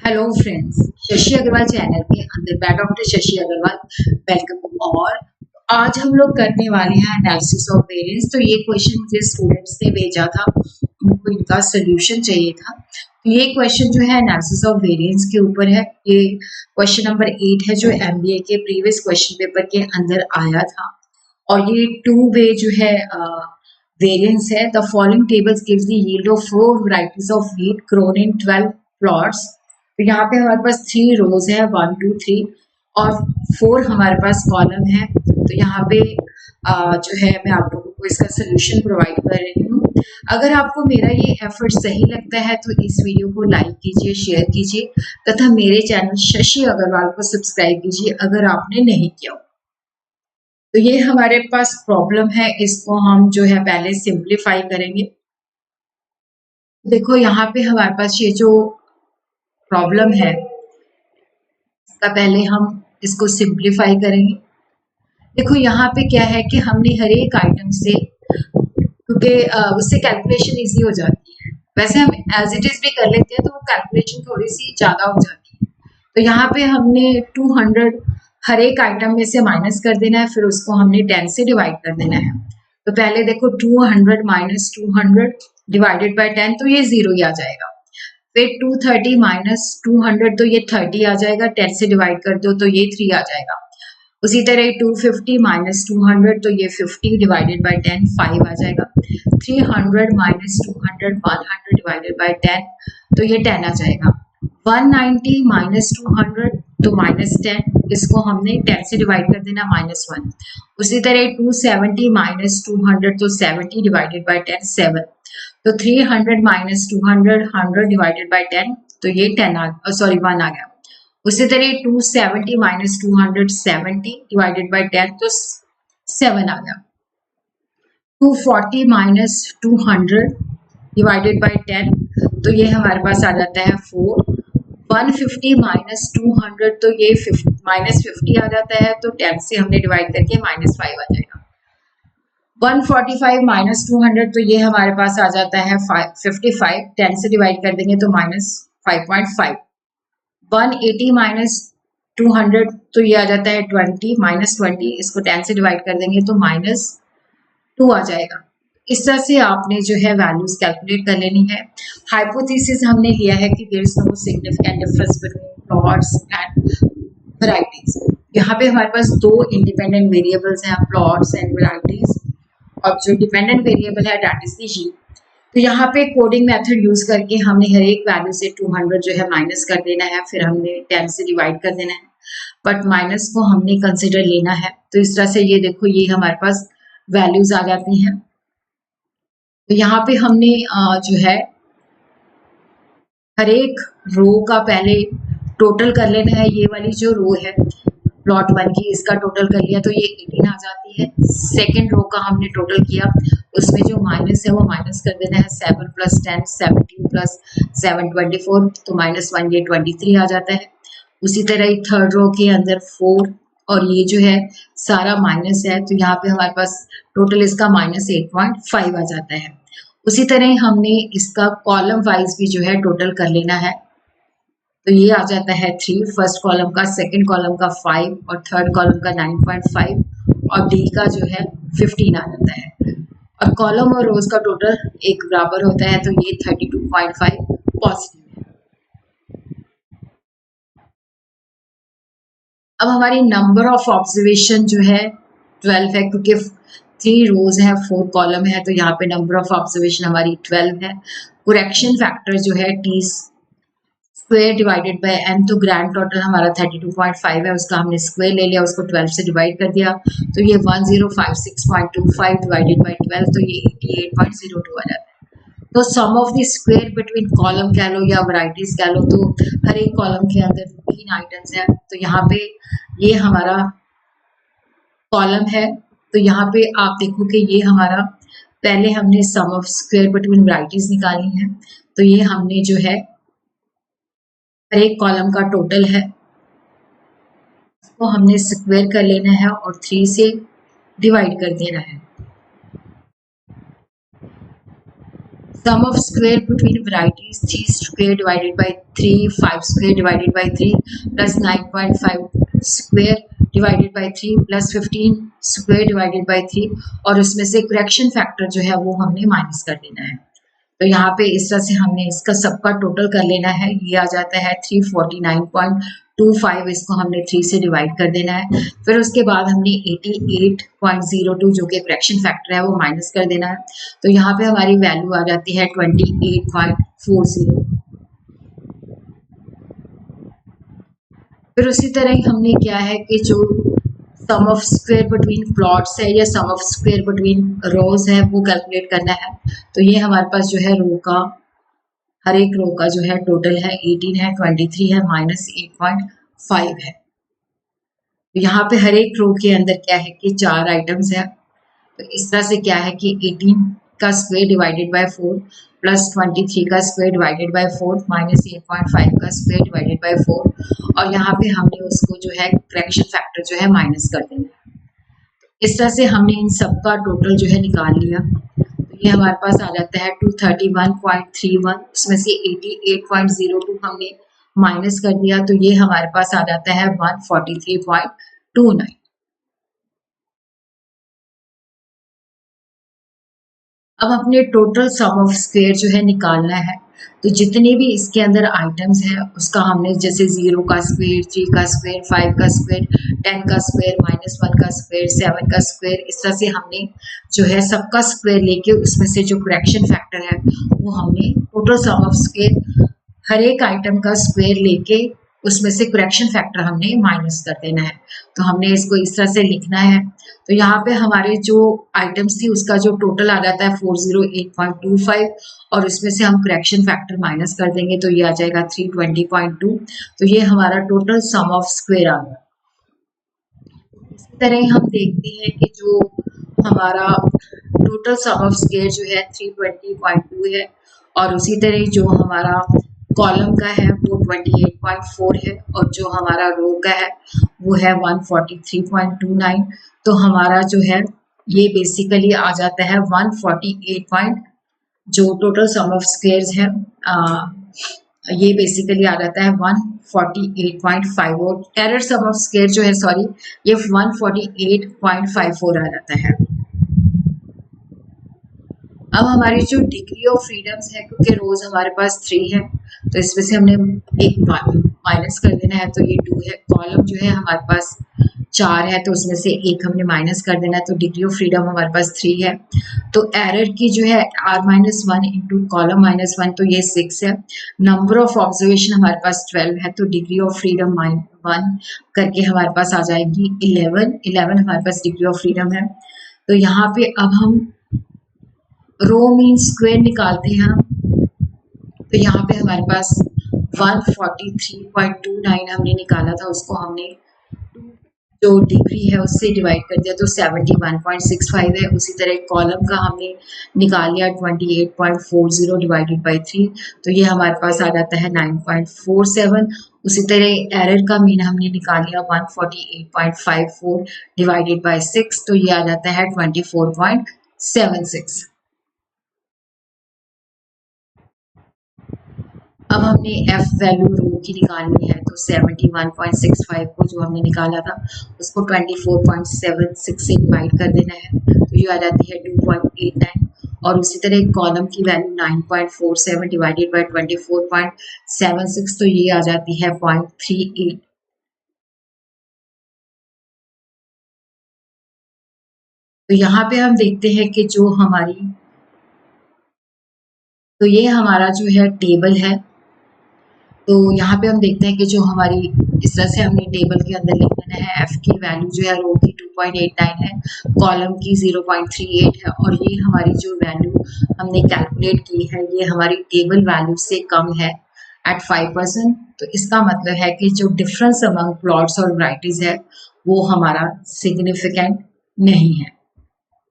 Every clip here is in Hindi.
Hello friends, Shashi Agarwal channel के अंदर मैं डॉक्टर शशि अग्रवाल वेलकम। और आज हम लोग करने वाले हैं एनालिसिस ऑफ वेरिएंस। तो ये क्वेश्चन मुझे स्टूडेंट्स ने भेजा था, उनको इनका सोल्यूशन चाहिए था। तो ये क्वेश्चन जो है एनालिसिस ऑफ वेरिएंस के ऊपर है। ये क्वेश्चन नंबर 8 है जो एमबीए के प्रीवियस क्वेश्चन पेपर के अंदर आया था। और ये टू वे जो है वेरिएंस है। The following tables gives the yield of 4 varieties of wheat grown in 12 plots. तो यहाँ पे हमारे पास 3 रोज है, 1 2 3 और 4 हमारे पास कॉलम है। तो यहाँ पे जो है मैं आप लोगों को इसका सोल्यूशन प्रोवाइड कर रही हूँ। अगर आपको मेरा ये एफर्ट सही लगता है तो इस वीडियो को लाइक कीजिए, शेयर कीजिए तथा मेरे चैनल शशि अग्रवाल को सब्सक्राइब कीजिए अगर आपने नहीं किया। तो ये हमारे पास प्रॉब्लम है, इसको हम जो है पहले सिंप्लीफाई करेंगे। देखो यहाँ पे हमारे पास ये जो प्रॉब्लम है इसका पहले हम इसको सिंप्लीफाई करेंगे। देखो यहाँ पे क्या है कि हमने हर एक आइटम से, क्योंकि उससे कैलकुलेशन इजी हो जाती है। वैसे हम एज इट इज भी कर लेते हैं तो वो कैलकुलेशन थोड़ी सी ज्यादा हो जाती है। तो यहाँ पे हमने 200 हर एक आइटम में से माइनस कर देना है, फिर उसको हमने 10 से डिवाइड कर देना है। तो पहले देखो 200 माइनस 200 डिवाइडेड बाय 10, तो ये 0 ही आ जाएगा। फिर 230 माइनस 200, तो ये 30 आ जाएगा। 10 से डिवाइड कर दो तो ये 3 आ जाएगा। उसी तरह 250 माइनस 200, तो ये 50 डिवाइडेड बाय 10 5 आ जाएगा। 300 माइनस 200 100 डिवाइडेड बाय 10, तो ये 10 आ जाएगा। 190 माइनस 200, तो माइनस 10, इसको हमने 10 से डिवाइड कर देना, -1। उसी तरह 270 माइनस 200, तो 70 डिवाइडेड बाय 10 7। तो 300 माइनस 200 100 डिवाइडेड बाय 10, तो ये 1 आ गया। उसी तरह 270 माइनस 200 70 डिवाइडेड बाय 10, तो 7 आ गया। 240 माइनस 200 डिवाइडेड बाय 10, तो ये हमारे पास आ जाता है 4। 150 माइनस 200, तो ये -50 आ जाता है। तो 10 से हमने डिवाइड करके -5 आ जाएगा। 145 माइनस 200, तो ये हमारे पास आ जाता है 55। 10 से डिवाइड कर देंगे तो -5.5। 180 माइनस 200, तो ये आ जाता है 20 -20, इसको 10 से डिवाइड कर देंगे तो -2 आ जाएगा। इस तरह से आपने जो है वैल्यूज कैलकुलेट कर लेनी है। हाइपोथेसिस हमने लिया है कि there is no significant difference between plots and varieties. यहाँ पे हमारे पास 2 इंडिपेंडेंट वेरिएबल्स हैं, प्लॉट्स एंड वैरायटीज, और जो डिपेंडेंट वेरिएबल है दैट इज द जी। तो यहाँ पे कोडिंग मेथड यूज करके हमने हर एक वैल्यू से 200 जो है माइनस कर देना है, फिर हमने 10 से डिवाइड कर देना है, बट माइनस को हमने कंसिडर लेना है। तो इस तरह से ये देखो, ये हमारे पास वैल्यूज आ जाती हैं। तो यहाँ पे हमने जो है हर एक रो का पहले टोटल कर लेना है। ये वाली जो रो है प्लॉट 1 की, इसका टोटल कर लिया तो ये 18 आ जाती है। सेकेंड रो का हमने टोटल किया, उसमें जो माइनस है वो माइनस कर देना है। 7 प्लस 10 17 प्लस 7 24, तो -1 ये 23 आ जाता है। उसी तरह ही थर्ड रो के अंदर 4, और ये जो है सारा माइनस है, तो यहाँ पे हमारे पास टोटल इसका -8.5 आ जाता है। उसी तरह हमने इसका कॉलम वाइज भी जो है टोटल कर लेना है। तो ये आ जाता है 3 फर्स्ट कॉलम का, सेकंड कॉलम का 5 और थर्ड कॉलम का 9.5, और डी का जो है 15 आ जाता है। और कॉलम और रोज का टोटल एक बराबर होता है, तो ये 32.5 पॉजिटिव है। अब हमारी नंबर ऑफ ऑब्जर्वेशन जो है 12 है, क्योंकि 3 रोज है 4 कॉलम है, तो यहाँ पे नंबर ऑफ ऑब्जर्वेशन हमारी 12 है। करेक्शन फैक्टर जो है T square divided by N, तो ग्रैंड टोटल हमारा 32.5 है, उसका हमने स्क्वायर ले लिया, उसको 12 से डिवाइड कर दिया, तो ये 1056.25 डिवाइडेड बाय 12, तो ये 88.02 आ जाता है। तो sum of the square between column कह लो या वैरायटीज कह लो, तो हर एक कॉलम के अंदर 3 आइटम्स हैं। तो यहाँ पे ये हमारा कॉलम है, तो यहाँ पे आप देखो कि ये हमारा पहले हमने सम ऑफ स्क्वायर बिटवीन वैरायटीज निकाली है, तो ये हमने जो है हर एक कॉलम का टोटल है, उसको हमने स्क्वायर कर लेना है और 3 से डिवाइड कर देना है। sum of square between varieties 3 square divided by 3, 5 square divided by 3 plus 9.5 square divided by 3 plus 15 square divided by 3 और उसमें से करेक्शन फैक्टर जो है वो हमने माइनस कर देना है। तो यहाँ पे इस तरह से हमने इसका सबका टोटल कर लेना है। ये आ जाता है 349.25, इसको हमने 3 से डिवाइड कर देना है। फिर उसके बाद हमने 88.02 जो कि करेक्शन फैक्टर है वो माइनस कर देना है। तो यहाँ पे हमारी वैल्यू आ जाती है 28.40। फिर उसी तरह ही हमने क्या है कि जो सम ऑफ स्क्वायर बिटवीन प्लॉट्स है या सम ऑफ स्क्वायर बिटवीन रोज है वो कैलकुलेट करना है। तो ये हमारे पास जो है रो का हर एक रो का जो है टोटल है 18 है, 23 है, माइनस 8.5 है। तो यहाँ पे हर एक रो के अंदर क्या है कि 4 आइटम्स है। तो इस तरह से क्या है कि 18 का स्क्वायर डिवाइडेड बाय 4 प्लस 23 का स्क्वायर डिवाइडेड बाय 4 माइनस 8.5 का स्क्वायर डिवाइडेड बाय 4 और यहाँ पे हमने उसको जो है करेक्शन फैक्टर जो है माइनस कर देना है। इस तरह से हमने इन सब का टोटल जो है निकाल लिया। तो ये हमारे पास आ जाता है 231.31, उसमें से 88.02 हमने माइनस कर दिया तो ये हमारे पास आ जाता है 143.29। अब अपने टोटल सम ऑफ स्क्वायर जो है निकालना है। तो जितने भी इसके अंदर आइटम्स हैं उसका हमने जैसे 0 का स्क्वायर, 3 का स्क्वायर, 5 का स्क्वायर, 10 का स्क्वायर, -1 का स्क्वायर, 7 का स्क्वायर, इस तरह से हमने जो है सबका स्क्वायर लेके उसमें से जो करेक्शन फैक्टर है वो हमने टोटल सम ऑफ स्क्वायर हर एक आइटम का स्क्वायर लेके उसमें से करेक्शन फैक्टर हमने माइनस कर देना है। तो हमने इसको इस तरह से लिखना है। तो यहाँ पे हमारे जो आइटम्स थी उसका जो टोटल आ जाता है 408.25 और इसमें से हम करेक्शन फैक्टर माइनस कर देंगे तो ये आ जाएगा 320.2। तो ये हमारा टोटल सम ऑफ स्क्वायर आ गया। इसी तरह हम देखते हैं कि जो हमारा टोटल सम ऑफ स्क्वायर जो है 320.2 है और उसी तरह जो हमारा कॉलम का है वो 28.4 है और जो हमारा रो का है वो है 143.29। तो हमारा जो है ये बेसिकली आ जाता है 148 जो टोटल सम ऑफ स्क्वायर्स है ये बेसिकली आ जाता है 148.5 और एरर सम ऑफ स्क्वायर जो है सॉरी ये 148.54 आ जाता है। अब हमारी जो डिग्री ऑफ फ्रीडम्स है क्योंकि रोज हमारे पास 3 है तो इसमें से हमने एक माइनस कर देना है तो ये 2 है। कॉलम जो है हमारे पास 4 है तो उसमें से एक हमने माइनस कर देना है तो डिग्री ऑफ फ्रीडम हमारे पास 3 है। तो एरर की जो है r-1 इंटू कॉलम -1 तो ये 6 है। नंबर ऑफ ऑब्जर्वेशन हमारे पास 12 है तो डिग्री ऑफ फ्रीडम -1 करके हमारे पास आ जाएगी 11 हमारे पास डिग्री ऑफ फ्रीडम है। तो यहाँ पे अब हम रो मीन स्क्वायर निकालते हैं तो यहाँ पे हमारे पास 143.29 हमने निकाला था उसको हमने जो डिग्री है उससे डिवाइड कर दिया तो 71.65 है। उसी तरह कॉलम का हमने निकाल लिया 28.40 डिवाइडेड बाय 3 तो ये हमारे पास आ जाता है 9.47। उसी तरह एरर का मीन हमने निकाल लिया 148.54 डिवाइडेड बाय 6 तो ये आ जाता है 24.76। अब हमने एफ वैल्यू रो की निकालनी है तो 71.65 को जो हमने निकाला था उसको 24.76 से डिवाइड कर देना है तो ये आ जाती है 2.89 और उसी तरह कॉलम की वैल्यू 9.47 डिवाइडेड बाय 24.76 तो ये आ जाती है 0.38। तो यहाँ पे हम देखते हैं कि जो हमारी तो ये हमारा जो है टेबल है। तो यहाँ पे हम देखते हैं कि जो हमारी इस तरह से हमने टेबल के अंदर लिख देना है एफ की वैल्यू जो है रो की 2.89 है, कॉलम की 0.38 है और ये हमारी जो वैल्यू हमने कैलकुलेट की है ये हमारी टेबल वैल्यू से कम है एट 5%। तो इसका मतलब है कि जो डिफरेंस अमंग प्लॉट्स और वैरायटीज है वो हमारा सिग्निफिकेंट नहीं है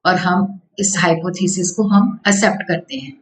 और हम इस हाइपोथेसिस को हम एक्सेप्ट करते हैं।